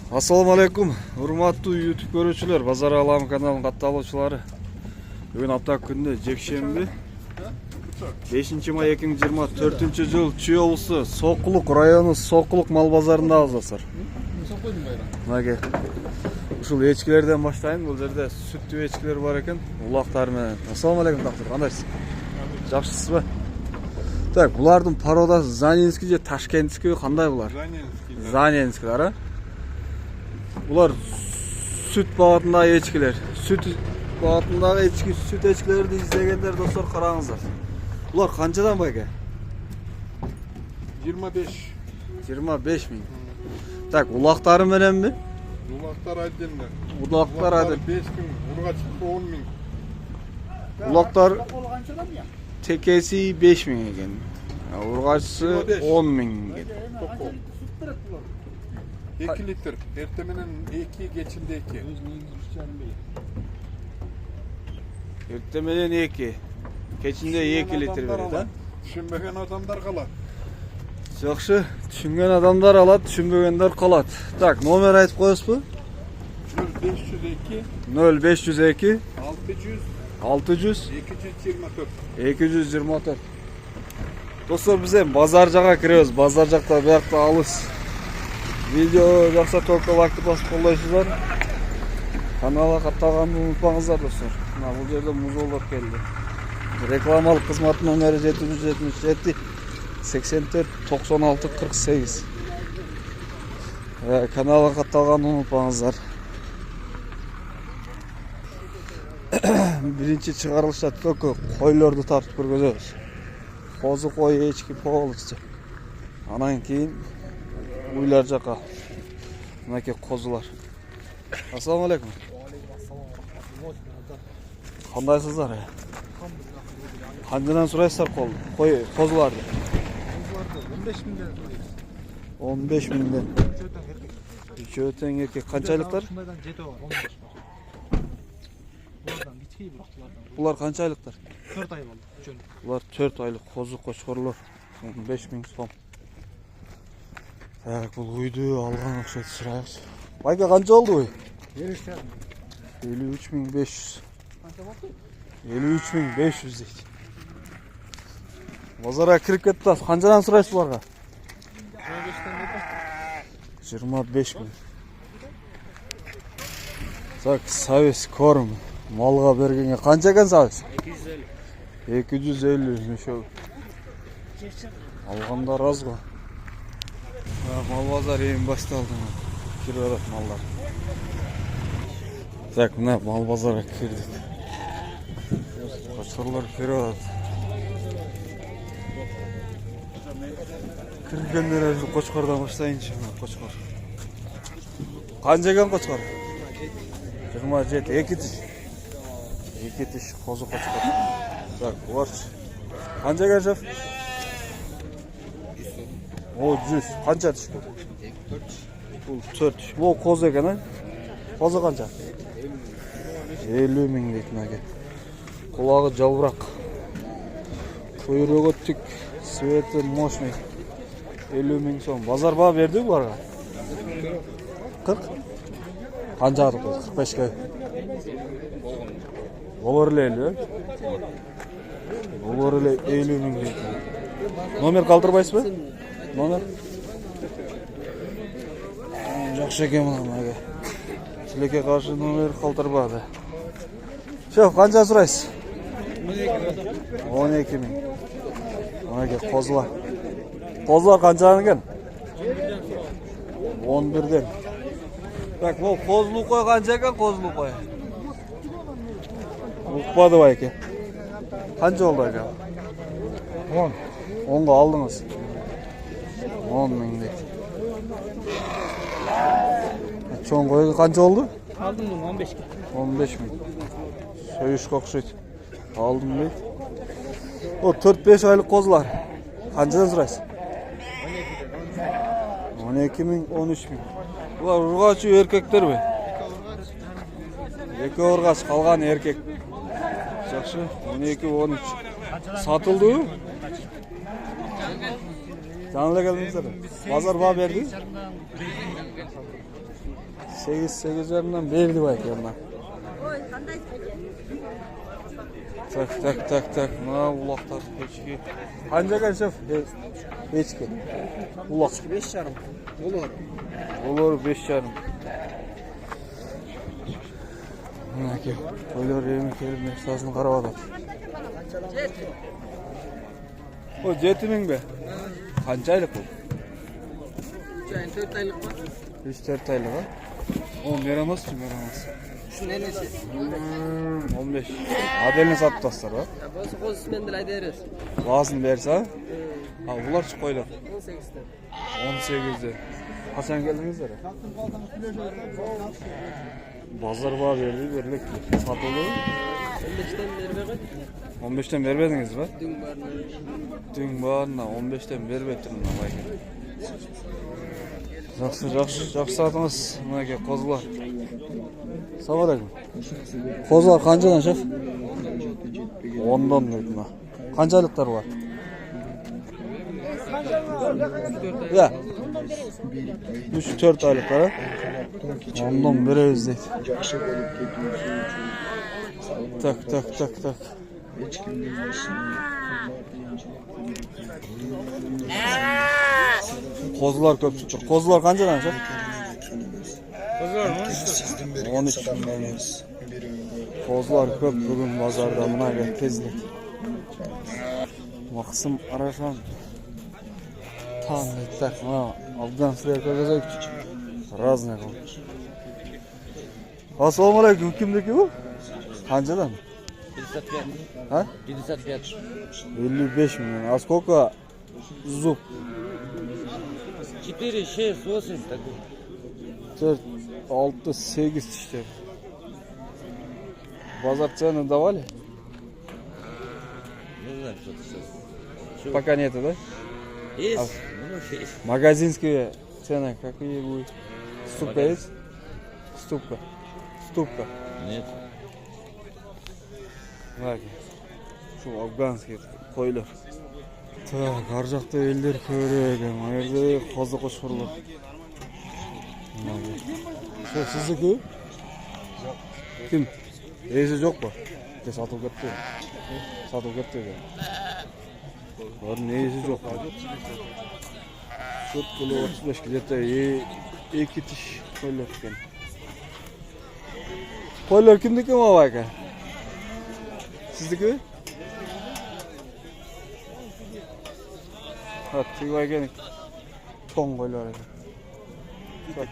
Assalamu alaikum, урматтуу YouTube көрүүчүлөр, Базар Алам каналынын катталуучулары. Бүгүн апта күндө жекшемби 5-май 2024-жыл Чүй облусу Сокулук району Сокулук мал базарындабыз достор. Мына ушул эчкилерден баштайын. Бул жерде сүттүү эчкилер бар экен, улактар менен. Ассаламу алейкум доктор, кандайсыз? Жакшысызбы? Так, булардын породасы Занинский же Ташкентский кандай булар? Занинский, а? Булар süt багытындагы эчкилер. Süt багытындагы эчки, süt эчкилерди издегендер достор, караңыздар. Булар канчадан байке? 25. 25 миң. Так, улактары мененби? Улактар отдельно. Улактар отдельно. 5 миң, ургач 10 миң. Улактар текеси 5 миң экен. Ургачсы 10 миң экен. 2 литр. Эртеменен 2, кечинде 2. Эртеменен 2. Кечинде 2 литр берет, а? Түшүнбөгөн адамдар калат. Жакшы, түшүнгөн адамдар алат, түшүнбөгөндөр калат. Так, номер айтып коесузбу? 0502 0502 600 600 224. 224. Достор, биз эми базар жака киребиз. Базар жакта биякта алыс. Видео жакса только лайкты басып колдойсуздар. Каналга катталганды унутпаңыздар достор. Мына бул жерде музолдор келди. Рекламалык кызмат номери 777 84 96 48. Каналга катталганды унутпаңыздар. Биринчи чыгарылышта только койлорду тартып көргөзөбүз. Козу кой, эчки полностью. Анан кийин уйлар жака. Мынакей козулар. Ассаламу алейкум. Кандайсыздар? Канчадан сурайсыздар козуларды? 15 миңден. Үчөөтөн эркек. Канчайлыктар? Булар канчайлыктар? 4 ай болду. Булар 4 айлык козу кочкорлор. 15 миң сом. Так, бул уйду алган окшойт, сурайбыз. Байка канча болду уй? 53.500. Канча болду? 53.500 дейт. Базарга кирип кетти. Канчадан сурайсыз буларга? 25 миң. Так, сабис корм. Малга бергенге канча экен сабис? 250 мишел. Алгандар аз го. Мал базар эми башталды. Кирип атат малдар. Так, мына мал базарга кирдик. Кочкорлор кирип атат. Киргендер өзү кочкордон баштайынчы, кочкор. Канча экен кочкор? 27, 2 тиш. 2 тиш козу кочкор. Так, буларчы. Канча экен шеф? О, 100. Канча тиш? 4. Бул 4 тиш. Бул козу экен, а? Козу канча? 50 миң дейт мынакей. Кулагы жалбырак. Куйругу тик, свети мощный. 50 миң сом. Базар баа берди буларга? 40? Канча атып койду? 45ке. Болор эле 50, э? Болор эле 50 миң дейт. Номер калтырбайсызбы? Номер? Жакшы экен мына. Тилекке каршы номер калтырбады. Шеф, канча сурайсыз? 12 миң. Мынакей козулар. Козулар канчадан экен? 11ден. Так, бул козулуу кой канча экен, козулуу кой? Укпады байке. Канча болду экен? 10. 10го алдыңыз. 10 миң дейт. Чоң кой канча болду? Алдым 15ке. 15 миң. Сөйүшкө окшойт. Алдым дейт. О, 4-5 айлык козулар. Канчадан сурайсыз? 12 миң, 13 миң. Булар ургачы эркектерби? 2 ургач, калган эркек. Жакшы, 12-13. Сатылды? Жаңылы келдіңіздер. Базар ба берді? 8 жарымдан берді бай келді. Ой, қандай? Так. Мына улақтар ешке. Қаншаға шеф? Ешке. Улақ. 5,5. Olur. Олар 5 жарым. Мінеке, ойлар емі келіп нексасын қарап атады. О, 7.000 бе? Қанша айлық бұл? 4 aylık var. 3-4 айлық, а? О, мерамас чи мерамас? Şunun enesi. 15. Аделіне сатып тастар, ба? Bozu koz üstünden de ayda eriz. Бағасын берсі, а? Бұлар шық қойлар. 18'den. 18'de. Қашан келдіңіздер? Базар ба берді, берлік. Сатылды? 15'ten beri bak. 15'ten бербедіңіз ба? Dün barına. Dün барына 15'ten бербеттір мына байке. Жақсы сатыңыз. Мінеке, қозылар. Сабар әкім. Қозылар қаншадан шеф? 10'dan дейді мына. Қаншалықтар бар? Ya. 3-4 aylıklar ha? Ondan bereriz deydi. Tak. Qo'zilar ko'p chiqdi. Qo'zilar qanchadan shu? Qo'zilar 13. Qo'zilar ko'p bugun bozorda bunaqa tezlik. Maqsim Arafan. Так, Афган сверху разные. Ассаламу алейкум, кімдікі бұл? Қаншадан? 55. А? 55. 55 миллион. А сколько зуб? 4, 6, 8 такой. 4, 6, 8 тиштер. Базар цены давали? Не знаю, что это сейчас. Пока нету, да? Есть? Ну, есть. Магазинские цены какие будут? Ступка есть? Ступка. Нет. Лаги. Şu афганский qo'ylar. Так, ар жақта елдер көрек. Мына жерде қозы қошқырлар. Şu sizdeki? Kim? Есі жоқ па? Сатылып кетті. Сатылып кетті. Бар несі жоқ. 4 kilo 35 где-то 2 tiş qo'ylar ekan. Qo'ylar kimniki ma aka? Sizniki? Ha, tegib ekan. Cho'ng qo'ylar ekan. Tak.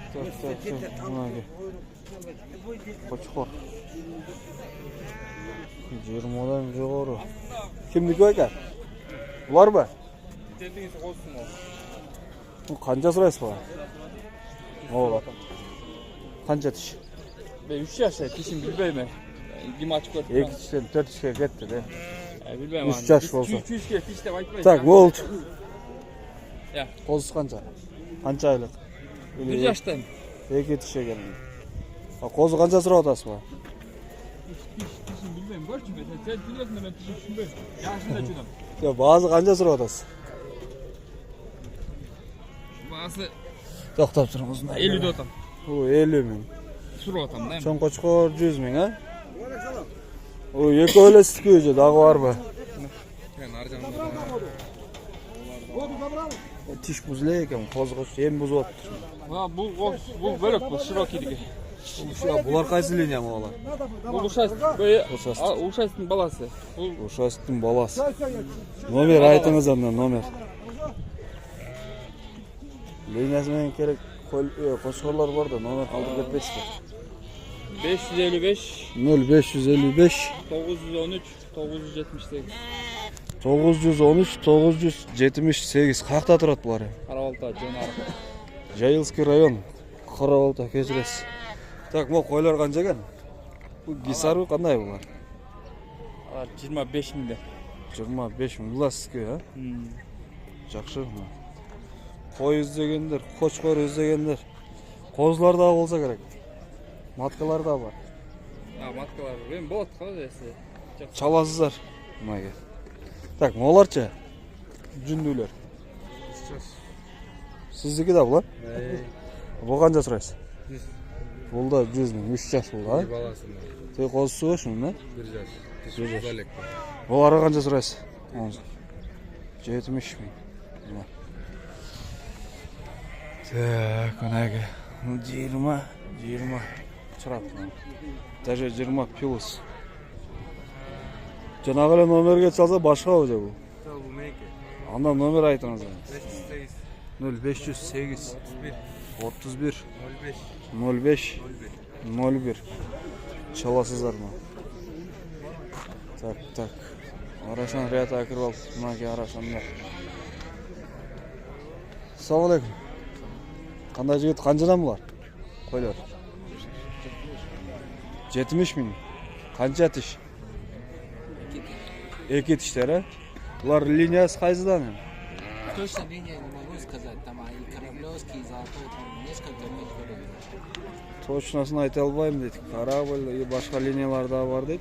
Bunaqa. Qo'chqor. 20 dan yuqori. Kimniki aka? Bormi? Dediğiniz olsun o. Bu qancha so'raysiz bu? O'g'il. Qancha tish? Ben 3 yaşta kişim bilmeyim. Kim açık gördüm. 2 tishdan 4 tishga ketdi-da. Bilmem. 3 yaş olsa. 3 kere pişte bakmayın. Tak, bo'ldi. Ya. Qo'ziz qancha? Qancha oylik? 1 yaştan. 2 tishga keldi. Ha, qo'zi qancha so'rayapsiz bu? Kişim bilmeyim. Görçün ben. Sen biliyorsun da ben kişim düşünmeyim. Yaşında çödüm. Ya, bazı qancha so'rayapsiz? Bazı To'xtab turing, o'zini. 50 dotam. O 50 ming. Sur otam değil mi? Cho'ng qo'chqor 100 ming, ha? O ikkovlasiku o'zi, dag'i bormi? Ben harcanım. Tish buzlar ekan, qo'zi ham buzyapti. Ha bu bölük bu şirokий digi. Bular qaysi liniya mo'g'lar? Bu uşast. Böyle Uşast. uşastın balası. Bu O'shasning bolasi. Nomer aytingiz andan nomer. Liniyasi men kerak qo'shqorlar borda, nomer qoldirib ketmaysizlar. 555 0555 913 978. 913 978 qayerda turadi bular? Karabalta Jonar. Jayilskiy rayon. Qoraolta kechirasiz. Tak, bu qo'ylar qancha ekan? Bu gisar qanday bular? 25 mingde. 25 ming bulasizku, ha? Yaxshi. Qo'y izlaganlar, qo'chqor izlaganlar. Qo'zlar da bo'lsa kerak. Matkalar da bor. Ha, matkalar. Ben bot qilasiz. Chalasizlar nimaga? Tak, mo'larcha? Jundular. Sizniki da bular? Bu qancha so'raysiz? Бул да 100 миң, 3 жаш бул, а? Баласында. Тек козусу бар шунун, а? 1 жаш. Bir жаш. Залек. Оларға қанша сұрайсыз? 70 миң. Так, мынағы 20 чырат. Даже 20 плюс. Жаңағы эле номерге чалса башка уже бул. Бұл менікі. Анда номер айтыңыз. 508 0531 05 05 01. Çalasızlar mı? Так. Арашан ряда кіріп алды. Мынаке арашандар. Ассалаумағалейкум. Қандай жігіт, қаншадан бұлар? Қойлар. 70 миң. Қанша тиш? 2 тиштер, а? Бұлар линиясы қайсыдан? Точно линия не могу сказать, там и Кораблевский, и Золотой, там несколько метров. Точносын айта албайм дейт. Корабль и башка линиялар да бар дейт.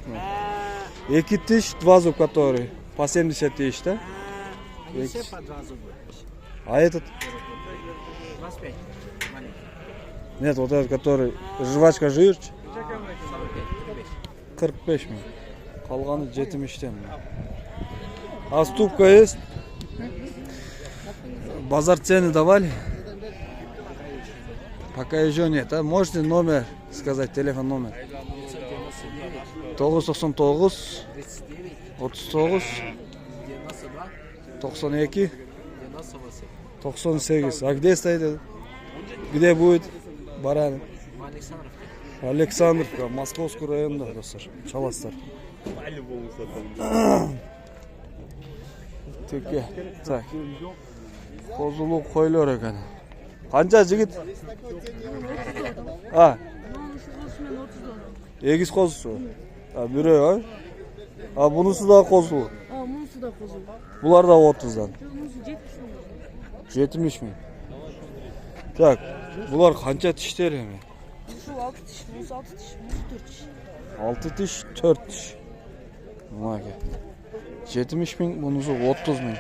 2 тиш, 2 зуб, который по 70 тиш, да? Они все по 2 зуба. А этот? 25. Маленький. Нет, вот этот, который жвачка жирч. 45. 45 миң. Қалғаны 70-тен. А ступка есть? Базар цены давали? Пока еще нет. А можете номер сказать, телефон номер? 999 39 39 92 92 98. 98. А где стоит это? Где будет баран? В Александровке. Александровка, Московский районда, достар. Чаластар. Теке. Так. Козулу койлор екен. Қанша жігіт? А? Егіз қозысы. А, бүрі, а? А, бұнысы да қозылы. Мұнысы да қозы. Бұлар да 30-дан. Мұнысы 70 миң. Так, бұлар қанша тіштер еме? Мұнысы 6 тіш, мұнысы 6 тіш, мұнысы 6 4 тіш. тіш, 4 тіш. Мынаке. 70 миң, бұнысы 30 миң.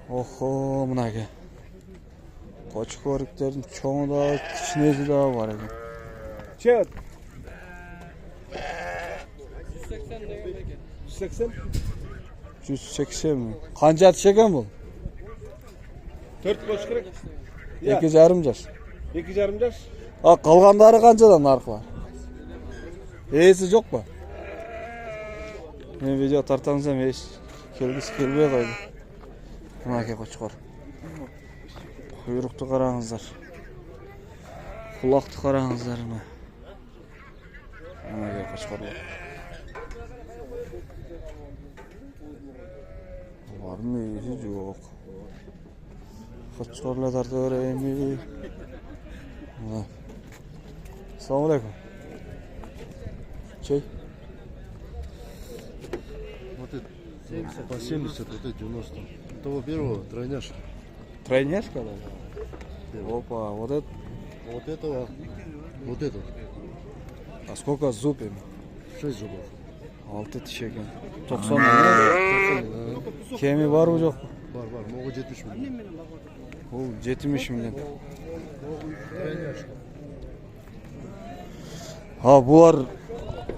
Охо, мынаке. Қочық өріктердің чоңы да, кішінесі да бар екен. Чет? 180 миң. Қанша тіш екен бұл? 4 boş керек. 2,5 жаш. 2,5 жаш. А қалғандары қаншадан нарқылар? Есі жоқ па? Мен видео тартаңызам, еш келгісі келбей қойды. Мынаке қочқор. Құйрықты қараңыздар. Құлақты қараңыздар. Мынаке қочқорлар. Олардың есі жоқ. Қочқорлар тарта өреймі. Ассалаумағалейкум. Чай? Вот это 70, по 70, вот это 90. Того первого тройняшка. Тройняшка, да? Опа, вот это. Вот этого, вот этот. А сколько зуб им? 6 зубов. 6 тиш екен. 90 миң. Кеми бар мı жоқ? Бар, могу 70 миллион. Ол 70 миллион. А бұлар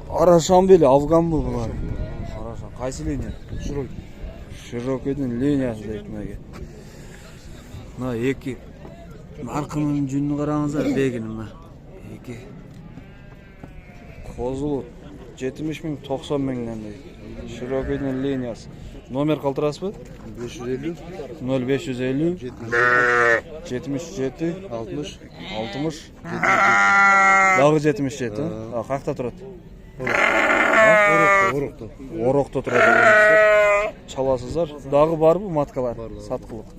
Арашан бели, Афган бұл бұлар. Арашан, қайсы линия? Широкий. Широкийдің линиясы дейді мәге. Мына екі нарқының жүнін қараңыздар, бегінің мына. Екі қозылы 70 миң, 90 миңнен дейді. Широкийдің линиясы. Номер қалтырасы ба? 550 0550 77 77 60 60 дағы 77. А қақта тұрады? Орықта. Орықта тұрады. Чаласыздар. Дағы бар бұл маткалар? Сатқылық.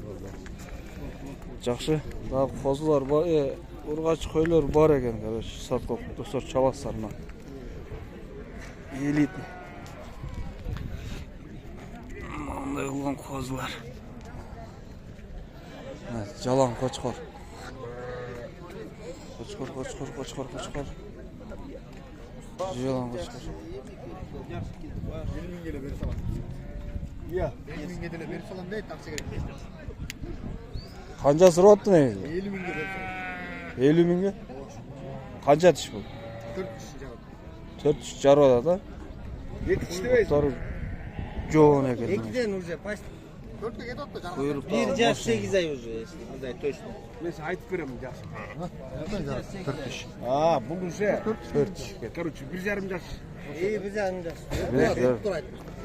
Жақшы. Дағы қозылар бар. Ұрғач қойлар бар екен. Сатқылық. Достар чаласыздарына. Елитін. Маңдай ұлған қозылар. Жалан қочқор. Қочқор. Жалан қочқор. Қанша сұрап отты не? 50 миллион. 50 мыңға? Qancha tish bu? 4 tish jarada da. 2 tish demaysiz. Tor jo'n ekan. Ikiden уже почти. Buyruq. 1,8 ay уже, если сказать точно. Men size aytib beraman yaxshi. Төрт тиш. Ha, bu уже 4 tish. Короче, 1,5 yaş. И biz yanında.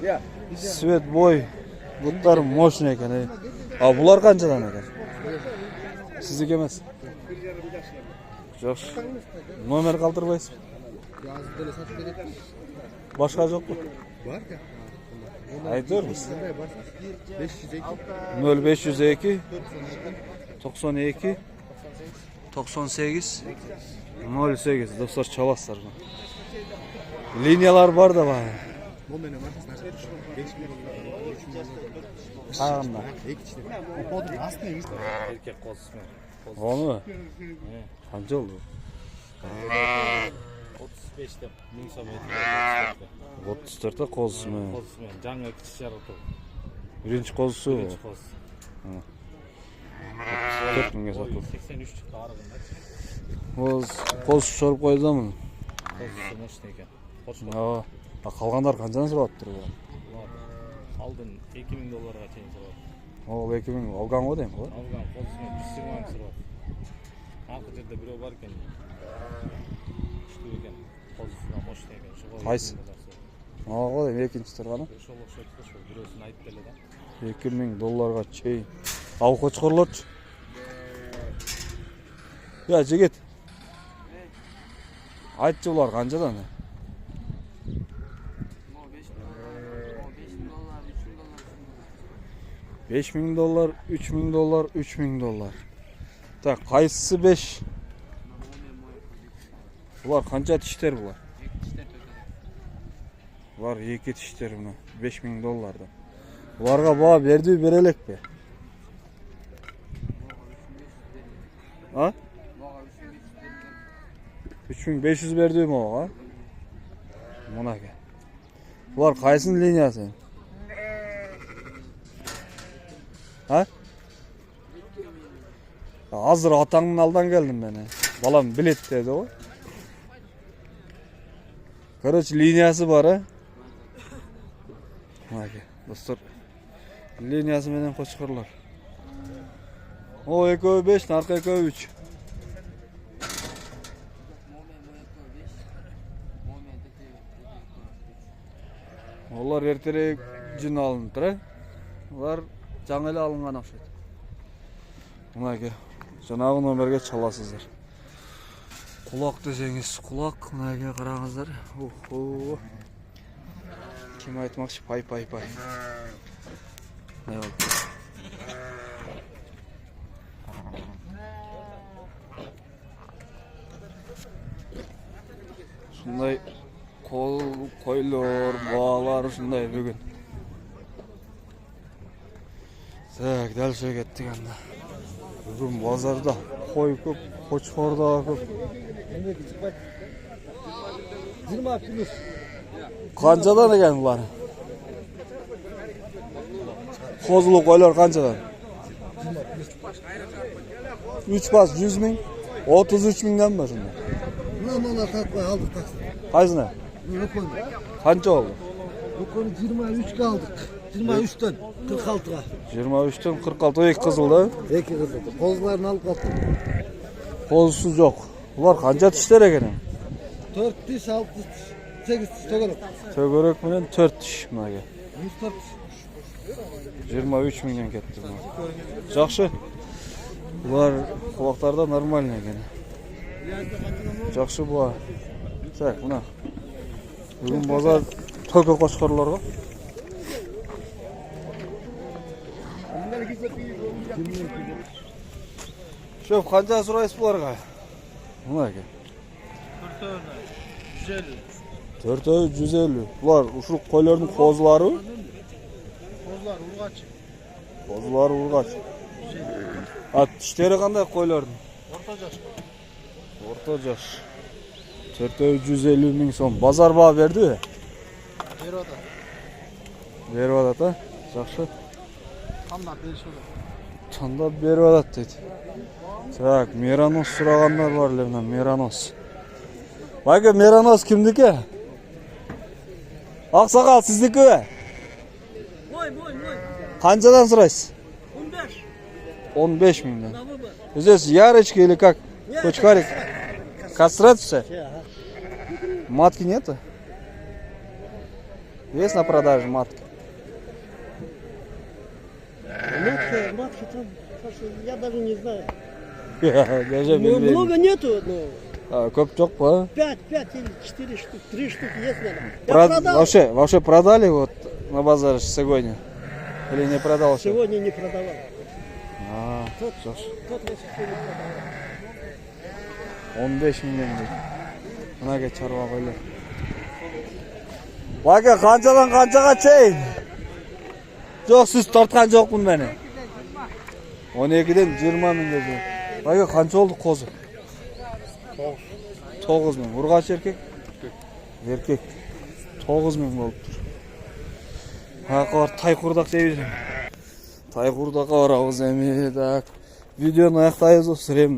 Ya, Svet boy. Bunlar mощный ekan. A bular qanchadan ekan? Sizniki emas. 1,5 yaş. Yaxshi. Nomer qoldirmaysiz? Boshqa yo'qmi? Var ya. Aytamiz. 502 0502 92 98 08 dostlar çalaslar. Liniyalar var da var. Bu benim arkadaşlar. 5 milyon. Qanday? O podun aslında Erkek kozismen. Onu. Qancha oldu? 35'te 1000 so'm 34 ta qozismi. kozismen. Жаңы кичи жаратып. Birinchi qozisu. Qoz. 4 mingga sotuldi. 83 chiqdi arig'ida. Qoz shorib qo'ydimi? Kozisi mощный ekan. Qo'shma. Ha, qolganlar qanchani so'rayapti bu? Oldin $2000 чейин so'radi. O 2000 olgan o deymi? Algan kozismen 120 ming so'radi. Arqa yerda birov bor ekan. Kuchli ekan. Kozisi mощный ekan. Qaysi? O deymi ikkinchi turgani? O'sha o'xshatdi, shu birosini aytdilar-da. $2000 чейин. Ал qo'chqorlarchi. Ya jigit. Aytchi ular qanchadan? $5000, $3000, $3000. Tak, qaysisi 5? Bular qancha tishlar bular? Bular 2 tishlar buni, $5000 dan. Bularga baho berdi berelek be. Ha? 3500 berdim o ha. Bunaqa. Bular qaysini liniyasi? Ha? Hazır atanın aldan geldim ben. Balam bilet dedi o. Короче, liniyası var ha. Bunaqa. Dostlar. Liniyası menen qo'chqorlar. O ekovi 5, narxi ekovi 3. Onlar erterek jin alındı. Ular жаңы эле алынган окшойт. Мынакей, жанагы номерге чаласыздар. Кулак десеңиз, кулак, мынакей караңыздар. Охо. Ким айтмакчы? Пай. Не болду? Ушундай койлор, баалар ушундай бүгүн. Так, дальше кеттик анда. Бүгүн базарда кой көп, qo'chqor da көп. 20 плюс. Qanchadan ekan bular? Qo'zliq qo'ylar qanchadan? 3 pas 100 ming, 33 mingdan mı shunda? Buna satmay aldık taksi. Qaysini? Bunu koyma. Qancha oldu? Bu konu 23'e aldık. 23'ten 46'a. 23'ten 46 o iki qizilda. İki kızıldı. Kozlarını alıp attık. Qozsiz yo'q. Ular qancha tishlar ekan? 4 tiş, 6 tiş, 8 tiş to'g'ri. To'g'rak bilan 4 tish bunaga. 104 tiş. 23 mingdan ketdi bu. Yaxshi. Ular quloqlarda нормально ekan. Yaxshi bu. Tak, buna. Bugun bozor to'ka qo'chqorlarga. Şöp qancha so'raysiz bularga? Bunaga. 4 150. Bular ushul qo'ylarning qo'zlari. Qo'zlar urg'ach. At tishlari qanday qo'ylarning? O'rta yosh. 4 ming so'm. Bozor baho berdi? Beradi. Yaxshi. Tandab beradi dedi. Tak, meranos so'raganlar bor, Levna, meranos. Baka meranos kimniki? Oqsoqol sizniki? Qanchadan so'raysiz? 15 mingdan. Здесь ярочка или как? Почкарик. Кастрат все? Матки нету? Есть на продаже матки? Матки там, я даже не знаю. Даже bilmayman. Много нету, но Ko'p yo'q ku. 5 или 4 штук, 3 штуки есть, наверное. Я продал. Вообще продали вот на базаре сегодня? Или не продал еще? Сегодня не продавал. Tut. Тот вообще не продавал. 15 milyon deydi. Bunaga chorva qo'ylar. Baka qanchadan qanchaga chayin? Yo'q, siz tortgan yo'qmi meni? 12dan 20 minggacha. Baka qancha oldi qo'zi? 9 ming. Urg'och erkak? Erkak. 9 ming bo'libdi. Haqor Tayqurdaq deydi. Tayqurdaqqa boramiz endi. Так. Videoni oyoqdaymiz, o'sirem.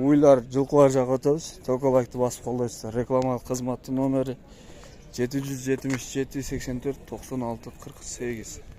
Uylar, жылқылар жаққа өтеміз. Только лайкты басып қолдайсыздар. Рекламалық қызматтың номері 777 84 96 48.